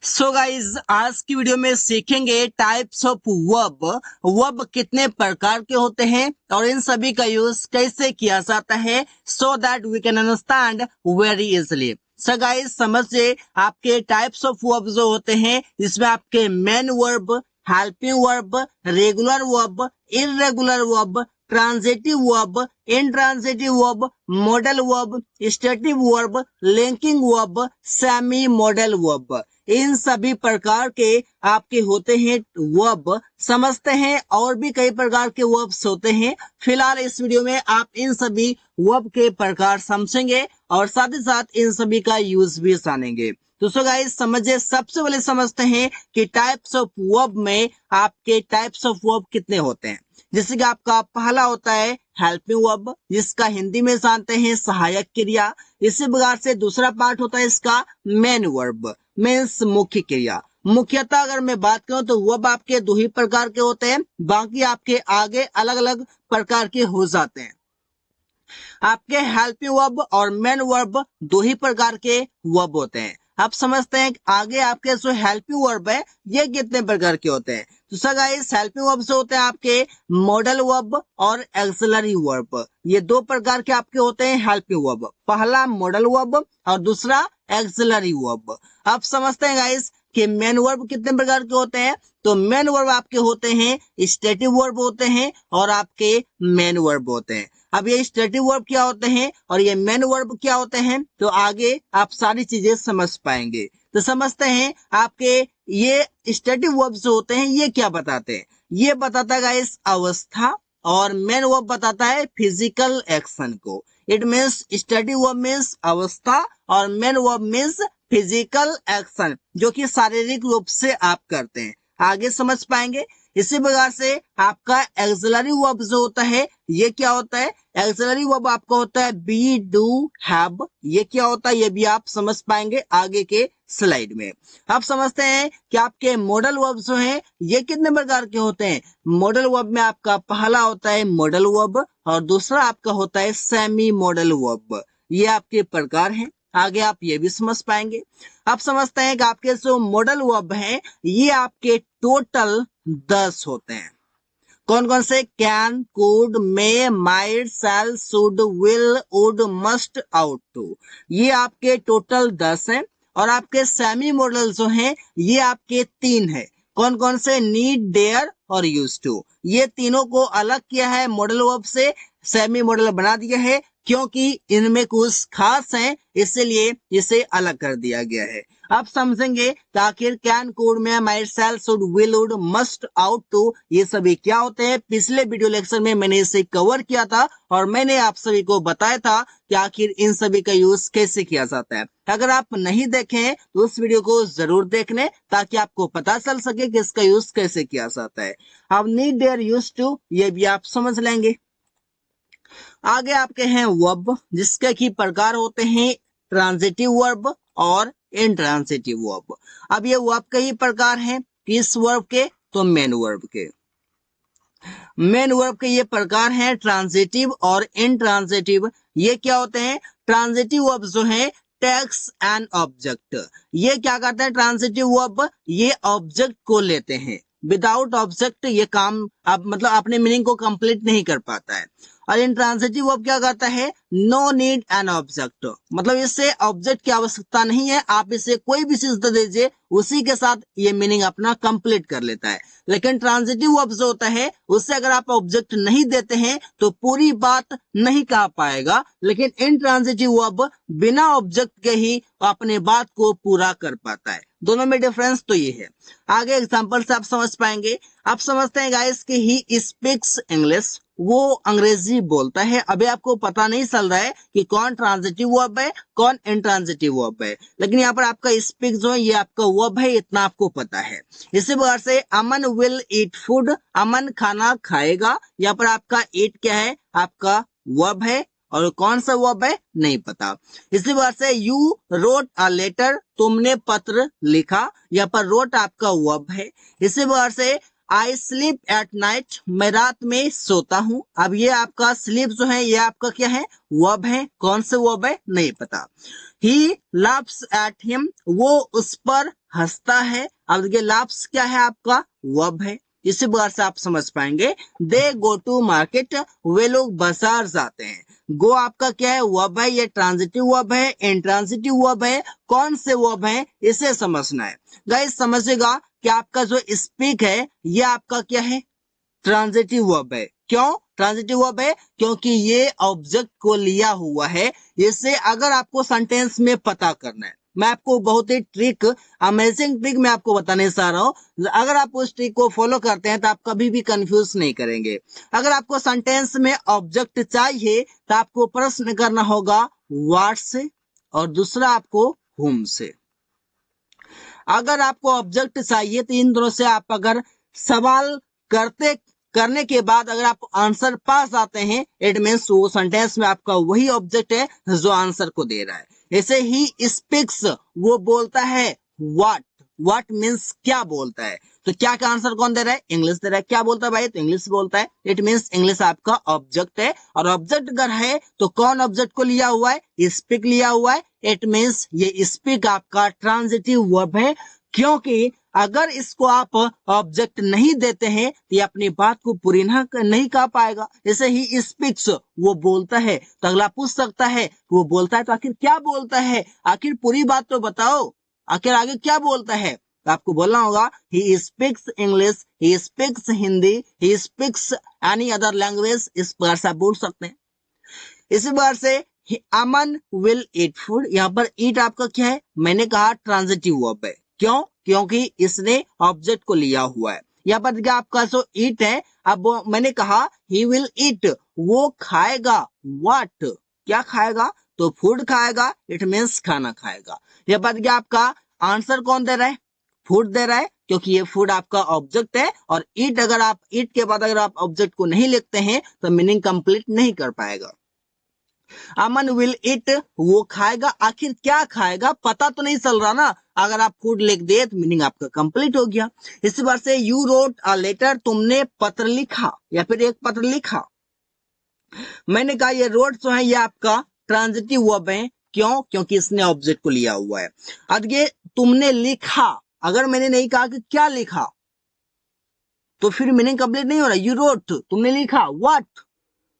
So guys आज की video में सीखेंगे टाइप्स ऑफ वर्ब। वर्ब कितने प्रकार के होते हैं और इन सभी का यूज कैसे किया जाता है so that we can understand very easily. So guys समझिए, आपके टाइप्स ऑफ वर्ब जो होते हैं इसमें आपके main verb, helping verb, regular verb, irregular verb, transitive verb, intransitive verb, modal verb, stative verb, linking verb, semi modal verb. इन सभी प्रकार के आपके होते हैं वर्ब। समझते हैं और भी कई प्रकार के वर्ब्स होते हैं। फिलहाल इस वीडियो में आप इन सभी वर्ब के प्रकार समझेंगे और साथ ही साथ इन सभी का यूज भी जानेंगे। तो सो गाइस समझिए, सबसे पहले समझते हैं कि टाइप्स ऑफ वर्ब में आपके टाइप्स ऑफ वर्ब कितने होते हैं। जैसे कि आपका पहला होता है हेल्पिंग वर्ब, जिसका हिंदी में जानते हैं सहायक क्रिया। इसी प्रकार से दूसरा पार्ट होता है इसका मेन वर्ब, मीन्स मुख्य क्रिया। मुख्यतः अगर मैं बात करूं तो वर्ब आपके दो ही प्रकार के होते हैं, बाकी आपके आगे अलग अलग प्रकार के हो जाते हैं। आपके हेल्पिंग वर्ब और मेन वर्ब दो ही प्रकार के वर्ब होते हैं। आप समझते हैं आगे आपके जो हेल्पिंग वर्ब है ये कितने प्रकार के होते हैं। तो गाइस हेल्पिंग वर्ब जो होते हैं आपके मॉडल वर्ब और एक्सिलरी वर्ब, ये दो प्रकार के आपके होते हैं हेल्पिंग वर्ब। पहला मॉडल वर्ब और दूसरा एक्सिलरी वर्ब। आप समझते हैं गाइस कि मेन वर्ब कितने प्रकार के होते हैं। तो मेन वर्ब आपके होते हैं स्टेटिव वर्ब होते हैं और आपके मेन वर्ब होते हैं। अब ये स्टेटिव वर्ब क्या होते हैं और ये मेन वर्ब क्या होते हैं, तो आगे आप सारी चीजें समझ पाएंगे। तो समझते हैं आपके ये स्टेटिव वर्ब जो होते हैं ये क्या बताते हैं। ये बताता है गाइस अवस्था और मेन वर्ब बताता है फिजिकल एक्शन को। It means stative verb means अवस्था और main verb means physical action, जो कि शारीरिक रूप से आप करते हैं। आगे समझ पाएंगे। इसी प्रकार से आपका एक्सिलरी वर्ब जो होता है ये क्या होता है। एक्सिलरी वर्ब आपका होता है बी, डू, हैव। ये क्या होता है ये भी आप समझ पाएंगे आगे के स्लाइड में। आप समझते हैं कि आपके मॉडल वर्ब जो हैं ये कितने प्रकार के होते हैं। मॉडल वर्ब में आपका पहला होता है मॉडल वर्ब और दूसरा आपका होता है सेमी मॉडल वर्ब। ये आपके प्रकार हैं, आगे आप ये भी समझ पाएंगे। आप समझते हैं कि आपके जो मॉडल वर्ब हैं ये आपके टोटल 10 होते हैं। कौन कौन से? Can, could, may, might, shall, should, will, would, must, ought to. ये आपके टोटल 10 हैं। और आपके सेमी मॉडल जो हैं ये आपके 3 हैं। कौन कौन से? नीड, डेयर और यूज टू। ये तीनों को अलग किया है मॉडल वर्ब से, सेमी मॉडल बना दिया है क्योंकि इनमें कुछ खास है, इसलिए इसे अलग कर दिया गया है। आप समझेंगे कि आखिर can, could, may, might, shall, should, will, would, must, ought to ये सभी क्या होते हैं। पिछले वीडियो लेक्चर में मैंने इसे कवर किया था और मैंने आप सभी को बताया था कि आखिर इन सभी का यूज कैसे किया जाता है। अगर आप नहीं देखें तो उस वीडियो को जरूर देख लें ताकि आपको पता चल सके कि इसका यूज कैसे किया जाता है। अब नीड, डेयर, यूज टू ये भी आप समझ लेंगे। आगे आपके हैं वर्ब, जिसके की प्रकार होते हैं ट्रांजिटिव वर्ब और इंट्रांजिटिव वर्ब। अब ये वर्ब के ही प्रकार हैं, किस वर्ब के? तो मेन वर्ब के। मेन वर्ब के ये प्रकार हैं ट्रांजिटिव और इंट्रांजिटिव। ये क्या होते हैं? ट्रांजिटिव वर्ब जो है टेक्स एन ऑब्जेक्ट। ये क्या करते हैं? ट्रांजिटिव वर्ब ये ऑब्जेक्ट को लेते हैं। विदाउट ऑब्जेक्ट ये काम मतलब अपने मीनिंग को कंप्लीट नहीं कर पाता है। और इंट्रांजिटिव वर्ब क्या करता है? नो नीड एन ऑब्जेक्ट, मतलब इससे ऑब्जेक्ट की आवश्यकता नहीं है, आप इसे कोई भी चीज दे दीजिए उसी के साथ ये मीनिंग अपना कंप्लीट कर लेता है। लेकिन ट्रांजिटिव वर्ब जो होता है उससे अगर आप ऑब्जेक्ट नहीं देते हैं तो पूरी बात नहीं कह पाएगा, लेकिन इंट्रांजिटिव वर्ब बिना ऑब्जेक्ट के ही अपने बात को पूरा कर पाता है। दोनों में डिफरेंस तो ये है। आगे एग्जांपल से आप समझ पाएंगे। आप समझते हैं गाइस कि ही स्पीक्स इंग्लिश, वो अंग्रेजी बोलता है। अभी आपको पता नहीं चल रहा है कि कौन ट्रांजिटिव वर्ब है कौन इंट्रांजिटिव वर्ब है, लेकिन यहाँ पर आपका स्पीक जो है ये आपका वर्ब है, इतना आपको पता है। इसी प्रकार से अमन विल ईट फूड, अमन खाना खाएगा। यहाँ पर आपका ईट क्या है? आपका वर्ब है और कौन सा वर्ब है नहीं पता। इसी प्रकार से यू रोट अ लेटर, तुमने पत्र लिखा। यहाँ पर रोट आपका वर्ब है। इसी प्रकार से आई स्लीप एट नाइट, मैं रात में सोता हूं। अब ये आपका स्लीप जो है ये आपका क्या है, वर्ब है। कौन से वर्ब है नहीं पता। ही लाफ्स एट हिम, वो उस पर हंसता है। अब देखिए लाफ्स क्या है आपका, वर्ब है। इसी प्रकार से आप समझ पाएंगे। दे गो टू मार्केट, वे लोग बाजार जाते हैं। गो आपका क्या है, वर्ब है। ये ट्रांजिटिव वर्ब है, इंट्रांजिटिव वर्ब है। कौन से वर्ब है इसे समझना है। गाइस समझिएगा कि आपका जो स्पीक है ये आपका क्या है, ट्रांजिटिव वर्ब है। क्यों ट्रांजिटिव वर्ब है, क्योंकि ये ऑब्जेक्ट को लिया हुआ है। इसे अगर आपको सेंटेंस में पता करना है, मैं आपको बहुत ही ट्रिक, अमेजिंग ट्रिक मैं आपको बताने जा रहा हूं। अगर आप उस ट्रिक को फॉलो करते हैं तो आप कभी भी कंफ्यूज नहीं करेंगे। अगर आपको सेंटेंस में ऑब्जेक्ट चाहिए तो आपको प्रश्न करना होगा व्हाट से, और दूसरा आपको हुम से। अगर आपको ऑब्जेक्ट चाहिए तो इन दोनों से आप अगर सवाल करने के बाद अगर आप आंसर पा जाते हैं, इट मीन्स वो सेंटेंस में आपका वही ऑब्जेक्ट है जो आंसर को दे रहा है। ऐसे ही स्पीक्स, वो बोलता है व्हाट। व्हाट मीन्स क्या बोलता है, तो क्या का आंसर कौन दे रहा है, इंग्लिश दे रहा है। क्या बोलता है भाई, तो इंग्लिश बोलता है। इट मीन्स इंग्लिश आपका ऑब्जेक्ट है। और ऑब्जेक्ट अगर है तो कौन ऑब्जेक्ट को लिया हुआ है, स्पीक लिया हुआ है। इट मीन्स ये स्पीक आपका ट्रांजिटिव वर्ब है। क्योंकि अगर इसको आप ऑब्जेक्ट नहीं देते हैं तो ये अपनी बात को पूरी नहीं कर पाएगा। जैसे ही स्पीक्स, वो बोलता है, तो अगला पूछ सकता है वो बोलता है तो आखिर क्या बोलता है, आखिर पूरी बात तो बताओ, आखिर आगे क्या बोलता है। तो आपको बोलना होगा he speaks English, he speaks Hindi, he speaks any other language. इस प्रकार से आप बोल सकते हैं। इसी प्रकार से अमन विल ईट फूड, यहाँ पर ईट आपका क्या है, मैंने कहा ट्रांजिटिव वर्ब है। क्यों, क्योंकि इसने ऑब्जेक्ट को लिया हुआ है। यहाँ पर क्या आपका जो ईट है, अब मैंने कहा ही विल ईट, वो खाएगा। व्हाट, क्या खाएगा, तो फूड खाएगा। इट मीन्स खाना खाएगा। यहाँ पर क्या आपका आंसर कौन दे रहा है, फूड दे रहा है, क्योंकि ये फूड आपका ऑब्जेक्ट है। और ईट, अगर आप ईट के बाद अगर आप ऑब्जेक्ट को नहीं लिखते हैं तो मीनिंग कंप्लीट नहीं कर पाएगा। अमन विल इट, वो खाएगा। आखिर क्या खाएगा पता तो नहीं चल रहा ना। अगर आप फूड लिख दे तो मीनिंग आपका कंप्लीट हो गया। इसी बार से यू रोट अ लेटर, तुमने पत्र लिखा या फिर एक पत्र लिखा। मैंने कहा ये रोट जो है ये आपका ट्रांजिटिव वर्ब है। क्यों, क्योंकि इसने ऑब्जेक्ट को लिया हुआ है। अब ये तुमने लिखा, अगर मैंने नहीं कहा कि क्या लिखा तो फिर मीनिंग कंप्लीट नहीं हो रहा। यू रोट, तुमने लिखा। व्हाट,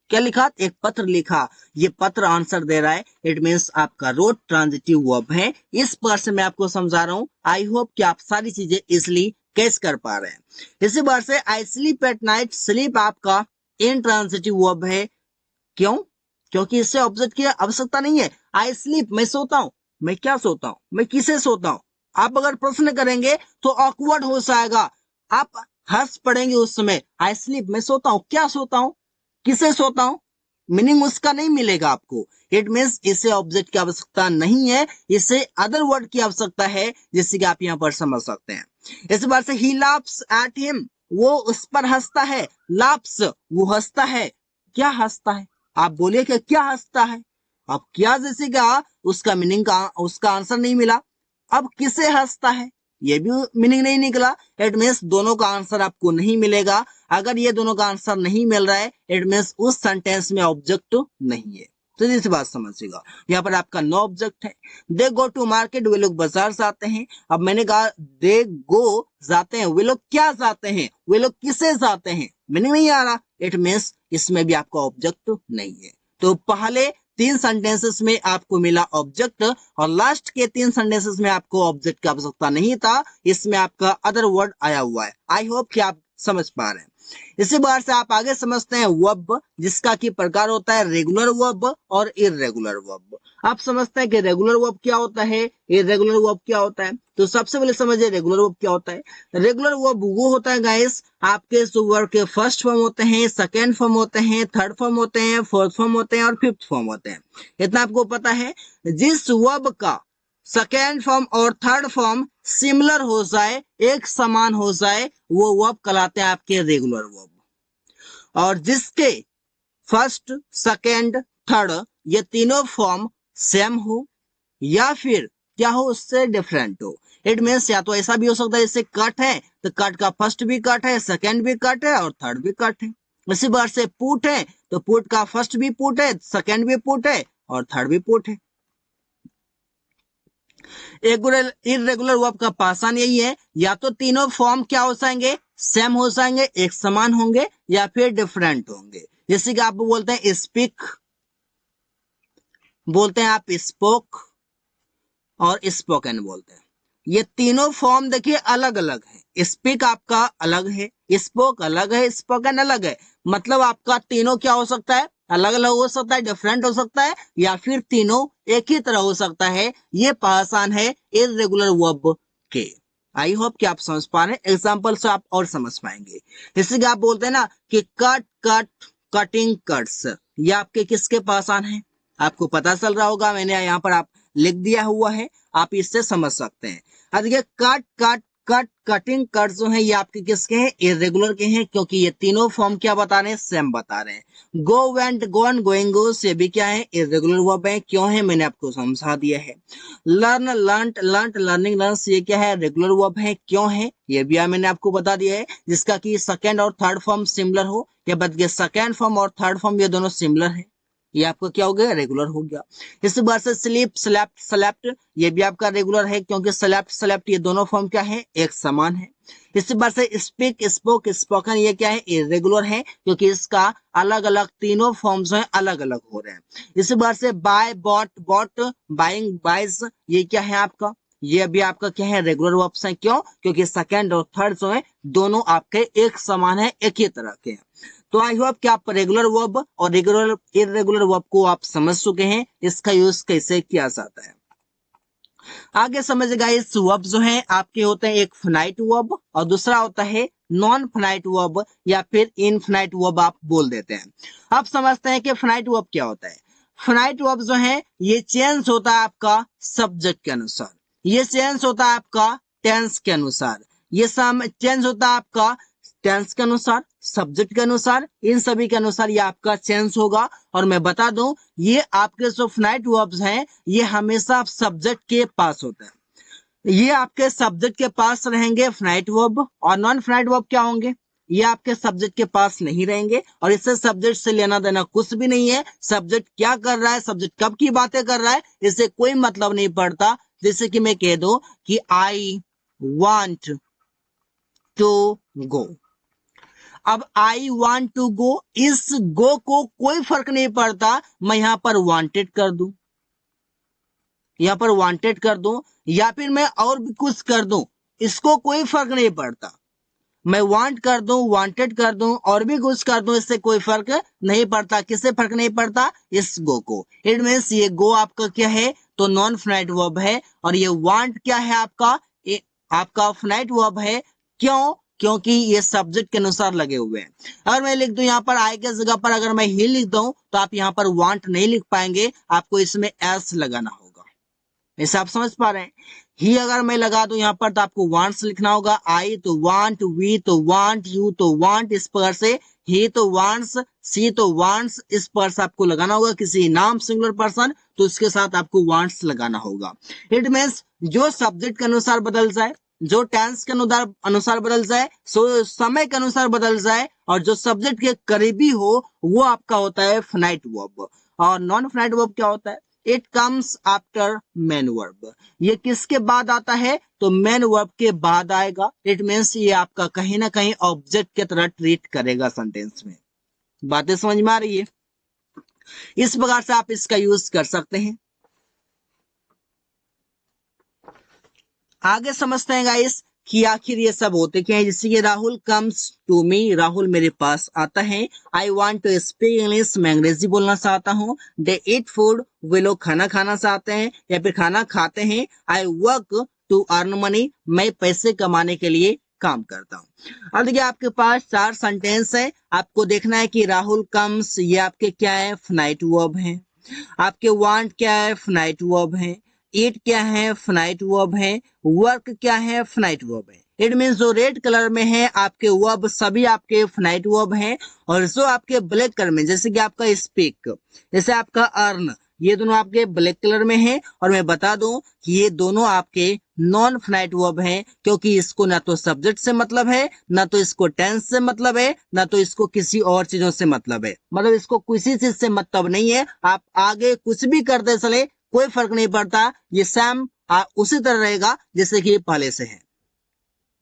क्या लिखा, एक पत्र लिखा। ये पत्र आंसर दे रहा है। इट मीन्स आपका रोट ट्रांजिटिव वर्ब है। इस पर से मैं आपको समझा रहा हूं। आई होप कि आप सारी चीजें इजिली कैच कर पा रहे हैं। इसी बार से I sleep at night, sleep आपका इंट्रांजिटिव वर्ब है। क्यों, क्योंकि इससे ऑब्जेक्ट की आवश्यकता नहीं है। आई स्लीप, मैं सोता हूं। मैं क्या सोता हूं, मैं किसे सोता हूं। आप अगर प्रश्न करेंगे तो ऑकवर्ड हो जाएगा, आप हंस पड़ेंगे उस समय। आई स्लीप, मैं सोता हूं, क्या सोता हूं, किसे सोता हूं, मीनिंग उसका नहीं मिलेगा आपको। इट मीन्स इसे ऑब्जेक्ट की आवश्यकता नहीं है, इसे अदर वर्ड की आवश्यकता है, जिससे कि आप यहाँ पर समझ सकते हैं। इस बार से ही लाफ्स एट हिम, वो उस पर हंसता है। लाफ्स, वो हंसता है। क्या हंसता है, आप बोलिए कि क्या हंसता है। अब क्या जैसे कहा, उसका मीनिंग का उसका आंसर नहीं मिला। अब किसे हंसता है, ये भी मीनिंग नहीं निकला। इट मीन्स दोनों का आंसर आपको नहीं मिलेगा। अगर ये दोनों का आंसर नहीं मिल रहा है, इट मीन्स उस सेंटेंस में ऑब्जेक्ट नहीं है। तो इसी बात समझिएगा, यहाँ पर आपका नो ऑब्जेक्ट है। दे गो टू मार्केट, वे लोग बाजार जाते हैं। अब मैंने कहा दे गो जाते हैं, वे लोग क्या जाते हैं, वे लोग किसे जाते हैं, मीनिंग नहीं आ रहा। इट मीन्स इसमें भी आपका ऑब्जेक्ट नहीं है। तो पहले 3 सेंटेंसेस में आपको मिला ऑब्जेक्ट, और लास्ट के 3 सेंटेंसेस में आपको ऑब्जेक्ट की आवश्यकता नहीं था। इसमें आपका अदर वर्ड आया हुआ है। आई होप कि आप समझ पा रहे हैं। इसी बार से आप आगे समझते हैं वर्ब, जिसका की प्रकार होता है रेगुलर वर्ब और इररेगुलर वर्ब। आप समझते हैं कि रेगुलर वर्ब क्या होता है, इररेगुलर वर्ब क्या होता है। तो सबसे पहले समझिए रेगुलर वर्ब क्या होता है। रेगुलर वर्ब वो होता है गाइस, आपके वर्ब के फर्स्ट फॉर्म होते हैं, सेकेंड फॉर्म होते हैं, थर्ड फॉर्म होते हैं, फोर्थ फॉर्म होते हैं और फिफ्थ फॉर्म होते हैं। इतना आपको पता है। जिस वर्ब का सेकेंड फॉर्म और थर्ड फॉर्म सिमिलर हो जाए, एक समान हो जाए, वो वर्ब कहलाते हैं आपके रेगुलर वर्ब। और जिसके फर्स्ट, सेकेंड, थर्ड ये तीनों फॉर्म सेम हो, या फिर क्या हो, उससे डिफरेंट हो। इट मीन्स या तो ऐसा भी हो सकता है जैसे कट है तो कट का फर्स्ट भी कट है, सेकंड भी कट है और थर्ड भी कट है। इसी बार से पुट है तो पुट का फर्स्ट भी पुट है, सेकंड भी पुट है और थर्ड भी पुट है। इरेगुलर वर्ब का पासान यही है, या तो तीनों फॉर्म क्या हो जाएंगे, सेम हो जाएंगे, एक समान होंगे, या फिर डिफरेंट होंगे। जैसे कि आप बोलते हैं स्पीक, बोलते हैं आप स्पोक और स्पोकन बोलते हैं। ये तीनों फॉर्म देखिए अलग अलग है। स्पीक आपका अलग है, स्पोक अलग है, स्पोकन अलग है। मतलब आपका तीनों क्या हो सकता है, अलग अलग हो सकता है, डिफरेंट हो सकता है, या फिर तीनों एक ही तरह हो सकता है। ये पहचान है इरेगुलर वर्ब के। आई होप कि आप समझ पा रहे हैं, एग्जाम्पल से आप और समझ पाएंगे। जैसे कि आप बोलते हैं ना कि कट कट कटिंग कट्स, ये आपके किसके पहचान है, आपको पता चल रहा होगा, मैंने यहाँ पर आप लिख दिया हुआ है, आप इससे समझ सकते हैं। अब देखिए cut cut cut cutting cut जो है ये आपके किसके हैं, इरेगुलर के हैं, क्योंकि ये तीनों फॉर्म क्या बता रहे हैं, सेम बता रहे हैं। गो वेंट गोन गोइंग गोस ये भी क्या है, इरेगुलर वर्ब है। क्यों है, मैंने आपको समझा दिया है। Learn learned learned learning learns ये क्या है, रेगुलर वर्ब है। क्यों है, ये भी मैंने आपको बता दिया है, जिसका कि सेकंड और थर्ड फॉर्म सिमिलर हो, या बल्कि सेकंड फॉर्म और थर्ड फॉर्म ये दोनों सिमिलर है, ये आपका क्या हो गया, रेगुलर हो गया। इस बार से स्लीप स्लेप्ट स्लेप्ट ये भी आपका रेगुलर है, क्योंकि स्लेप्ट स्लेप्ट ये दोनों फॉर्म क्या है, एक समान है। इस बार से स्पीक स्पोक स्पोकन ये क्या है, इरेगुलर है, क्योंकि इसका अलग अलग तीनों फॉर्म जो है अलग अलग हो रहे हैं। इस बार से buy bought bought buying buys ये क्या है आपका, ये अभी आपका क्या है, रेगुलर वर्ब्स है। क्यों, क्योंकि सेकंड और थर्ड जो है दोनों आपके एक समान है, एक ही तरह के हैं। तो आई होप कि आप रेगुलर वर्ब और रेगुलर इरेगुलर वर्ब को आप समझ चुके हैं, इसका यूज कैसे किया जाता है। आगे समझेगा, इस वर्ब जो है आपके होते हैं, एक फिनाइट वर्ब और दूसरा होता है नॉन फिनाइट वर्ब या फिर इनफिनाइट वर्ब आप बोल देते हैं। अब समझते हैं कि फिनाइट वर्ब क्या होता है। फिनाइट वर्ब जो है ये चेंज होता है आपका सब्जेक्ट के अनुसार, ये चेंज होता है आपका टेंस के अनुसार, ये चेंज होता है आपका टेंस के अनुसार, सब्जेक्ट के अनुसार, इन सभी के अनुसार ये आपका चेंज होगा। और मैं बता दूं, ये आपके जो फिनाइट वर्ब्स हैं ये हमेशा सब्जेक्ट के पास होते हैं, ये आपके सब्जेक्ट के पास रहेंगे फिनाइट वर्ब। और नॉन फिनाइट वर्ब क्या होंगे, ये आपके सब्जेक्ट के पास नहीं रहेंगे, और इससे सब्जेक्ट से लेना देना कुछ भी नहीं है। सब्जेक्ट क्या कर रहा है, सब्जेक्ट कब की बातें कर रहा है, इससे कोई मतलब नहीं पड़ता। जैसे कि मैं कह दूं कि आई वांट टू गो, अब आई वॉन्ट टू गो, इस गो को कोई फर्क नहीं पड़ता मैं यहां पर वांटेड कर दूं, यहां पर वांटेड कर दूं, या फिर मैं और भी कुछ कर दूं, इसको कोई फर्क नहीं पड़ता। मैं वांट कर दूं, वांटेड कर दूं, और भी कुछ कर दूं, इससे कोई फर्क नहीं पड़ता। किससे फर्क नहीं पड़ता, इस गो को। इट मीन्स ये गो आपका क्या है, तो नॉन फिनाइट वर्ब है, और ये वांट क्या है आपका, आपका फिनाइट वर्ब है। क्यों, क्योंकि ये सब्जेक्ट के अनुसार लगे हुए हैं। अगर मैं लिख दूं यहाँ पर आई के जगह पर अगर मैं ही लिख दूं तो आप यहाँ पर वांट नहीं लिख पाएंगे, आपको इसमें एस लगाना होगा। ऐसा आप समझ पा रहे हैं। ही अगर मैं लगा दूं यहाँ पर तो आपको वांट्स लिखना होगा, आई तो वांट, वी तो वांट, यू तो वांट, इस पर से ही तो वांट्स, सी तो वांट्स, इस पर से आपको लगाना होगा किसी नाम सिंगुलर पर्सन, तो उसके साथ आपको वांट्स लगाना होगा। इट मीन्स जो सब्जेक्ट के अनुसार बदल जाए, जो टेंस के अनुसार बदल जाए, समय के अनुसार बदल जाए, और जो सब्जेक्ट के करीबी हो वो आपका होता है फिनाइट वर्ब। और नॉन फिनाइट वर्ब क्या होता है, it comes after main verb, ये किसके बाद आता है, तो मेन वर्ब के बाद आएगा। इट मीन्स ये आपका कहीं ना कहीं ऑब्जेक्ट की तरह ट्रीट करेगा सेंटेंस में। बातें समझ में आ रही है, इस प्रकार से आप इसका यूज कर सकते हैं। आगे समझते हैं गाइस कि आखिर ये सब होते क्या है। जैसे कि Rahul comes to me, Rahul मेरे पास आता है। I want to speak English, मैं अंग्रेजी बोलना चाहता हूँ। दे ईट फूड, वे लोग खाना खाना चाहते हैं या फिर खाना खाते हैं। I work to earn money, मैं पैसे कमाने के लिए काम करता हूँ। अब देखिए आपके पास 4 सेंटेंस है, आपको देखना है कि राहुल कम्स ये आपके क्या है, फिनाइट वर्ब है। आपके वांट क्या है, फिनाइट वर्ब है। ईट क्या है, फिनाइट वर्ब है। वर्क क्या है, फिनाइट वर्ब है। इट मीन्स जो रेड कलर में है आपके वर्ब सभी आपके फिनाइट वर्ब हैं, और जो आपके ब्लैक कलर में जैसे कि आपका स्पीक, जैसे आपका अर्न, ये दोनों आपके ब्लैक कलर में हैं और मैं बता दूं कि ये दोनों आपके नॉन फाइनाइट वर्ब हैं, क्योंकि इसको ना तो सब्जेक्ट से मतलब है, ना तो इसको टेंस से मतलब है, ना तो इसको किसी और चीजों से मतलब है। मतलब इसको किसी चीज से मतलब नहीं है। आप आगे कुछ भी करते चले कोई फर्क नहीं पड़ता, ये सेम उसी तरह रहेगा जैसे कि पहले से है।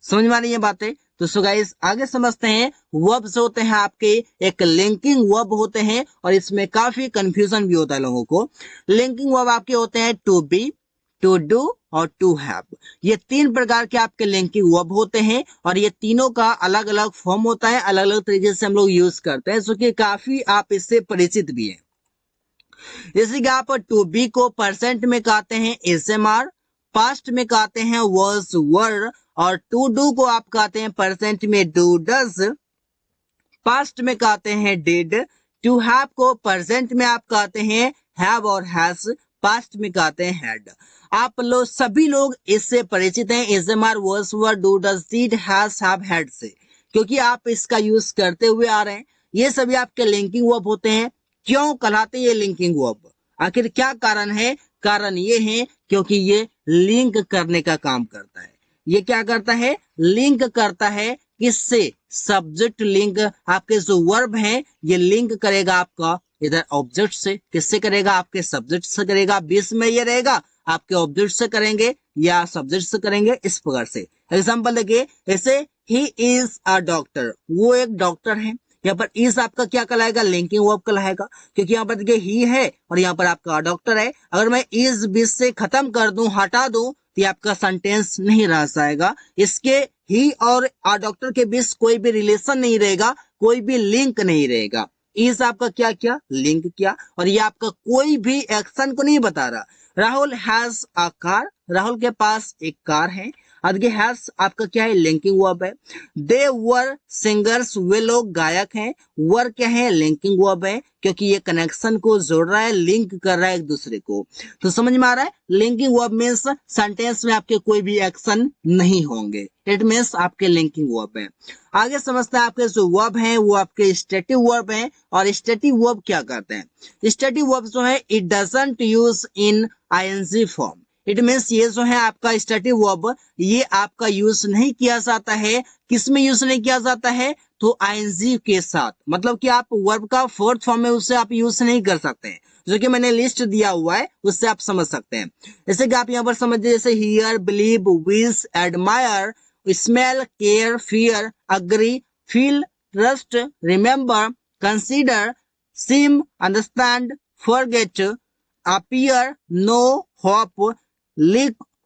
समझ में आ रही है बातें? तो सो गाइस आगे समझते हैं। वर्ब्स होते हैं आपके एक लिंकिंग वर्ब होते हैं और इसमें काफी कंफ्यूजन भी होता है लोगों को। लिंकिंग वर्ब आपके होते हैं टू बी, टू डू और टू हैव। ये तीन प्रकार के आपके लिंकिंग वर्ब होते हैं और ये तीनों का अलग अलग फॉर्म होता है, अलग अलग तरीके से हम लोग यूज करते हैं, सो कि काफी आप इससे परिचित भी हैं। जैसे कि आप टू बी को परसेंट में कहते हैं एसएमआर, पास्ट में कहते हैं वाज वर, और टू डू को आप कहते हैं परसेंट में डू डज, पास्ट में कहते हैं डिड। टू हैव को प्रेजेंट में आप कहते हैं हैव और हैज, पास्ट में कहते हैं हैड। आप लोग सभी लोग इससे परिचित हैं, ASMR was were do does did has have had से, क्योंकि आप इसका यूज करते हुए आ रहे हैं। ये सभी आपके लिंकिंग वर्ब होते हैं। क्यों कहलाते हैं ये लिंकिंग वर्ब? आखिर क्या कारण है? कारण ये है क्योंकि ये लिंक करने का काम करता है। ये क्या करता है? लिंक करता है। किससे? Subject link. आपके जो वर्ब है ये लिंक करेगा आपका इधर ऑब्जेक्ट से। किससे करेगा? आपके सब्जेक्ट से करेगा। बीच में ये रहेगा, आपके ऑब्जेक्ट से करेंगे या सब्जेक्ट से करेंगे, इस प्रकार से। एग्जाम्पल देखिए, जैसे ही इज अ डॉक्टर, वो एक डॉक्टर है। यहाँ पर इज आपका क्या कहलाएगा? लिंकिंग वर्ब कहलाएगा, क्योंकि यहाँ पर देखिए ही है और यहाँ पर आपका डॉक्टर है। अगर मैं इज बीच से खत्म कर दूं, हटा दूं, तो ये आपका सेंटेंस नहीं रह जाएगा। इसके ही और डॉक्टर के बीच कोई भी रिलेशन नहीं रहेगा, कोई भी लिंक नहीं रहेगा। इज आपका क्या किया? लिंक किया, और ये आपका कोई भी एक्शन को नहीं बता रहा। Rahul has a car, Rahul के पास एक कार है। आगे हैज आपका क्या है? लिंकिंग वर्ब है। दे वर सिंगर्स, वे लोग गायक हैं। वर क्या है? लिंकिंग वर्ब है, क्योंकि ये कनेक्शन को जोड़ रहा है, लिंक कर रहा है एक दूसरे को। तो समझ में आ रहा है? लिंकिंग वर्ब मीन्स सेंटेंस में आपके कोई भी एक्शन नहीं होंगे, इट मीन्स आपके लिंकिंग वर्ब है। आगे समझते हैं आपके जो वर्ब हैं वो आपके स्टेटिव वर्ब हैं। और स्टेटिव वर्ब क्या करते हैं? स्टेटिव वर्ब जो है it doesn't use in ING form. It means ये जो है आपका स्टेटिव वर्ब, ये आपका यूज नहीं किया जाता है। किसमें यूज नहीं किया जाता है? तो आईएनजी के साथ। मतलब कि आप वर्ब का फोर्थ फॉर्म में उसे आप यूज नहीं कर सकते हैं, जो कि मैंने लिस्ट दिया हुआ है उससे आप समझ सकते हैं। जैसे कि आप यहाँ पर समझिए, जैसे hear, believe, wish, admire, smell, care, fear, agree, feel, trust, remember, consider, seem, understand, forget, appear, know, hope,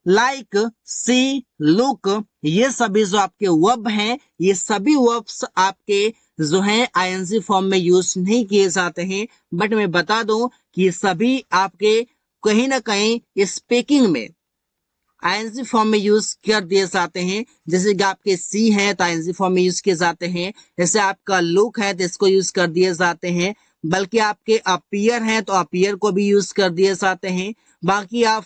like, see, look, ये सभी जो आपके वर्ब हैं, ये सभी वर्ब्स आपके जो हैं आईएनजी फॉर्म में यूज नहीं किए जाते हैं। बट मैं बता दूं कि ये सभी आपके कहीं ना कहीं स्पीकिंग में आईएनजी फॉर्म में यूज कर दिए जाते हैं। जैसे कि आपके सी है तो आईएनजी फॉर्म में यूज किए जाते हैं। जैसे आपका लुक है तो इसको यूज कर दिए जाते हैं। बल्कि आपके अपीयर हैं तो अपीयर को भी यूज कर दिए जाते हैं। बाकी आप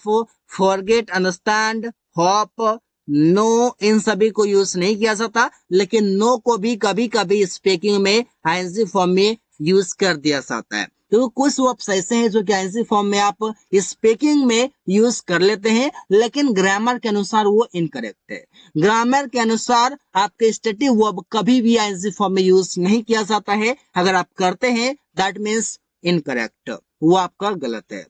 फॉरगेट, अंडरस्टैंड, होप, नो, इन सभी को यूज नहीं किया जाता। लेकिन नो को भी कभी कभी स्पीकिंग में आईएनजी फॉर्म में यूज कर दिया जाता है। तो कुछ वर्ब्स ऐसे हैं जो कि आईएनजी फॉर्म में आप स्पीकिंग में यूज कर लेते हैं, लेकिन ग्रामर के अनुसार वो इनकरेक्ट है। ग्रामर के अनुसार आपके स्टेटिव वर्ब कभी भी आईएनजी फॉर्म में यूज नहीं किया जाता है। अगर आप करते हैं दैट मीन्स इनकरेक्ट, वो आपका गलत है।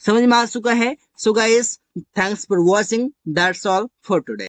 समझ में आ चुका है? So guys, thanks for watching, that's all for today.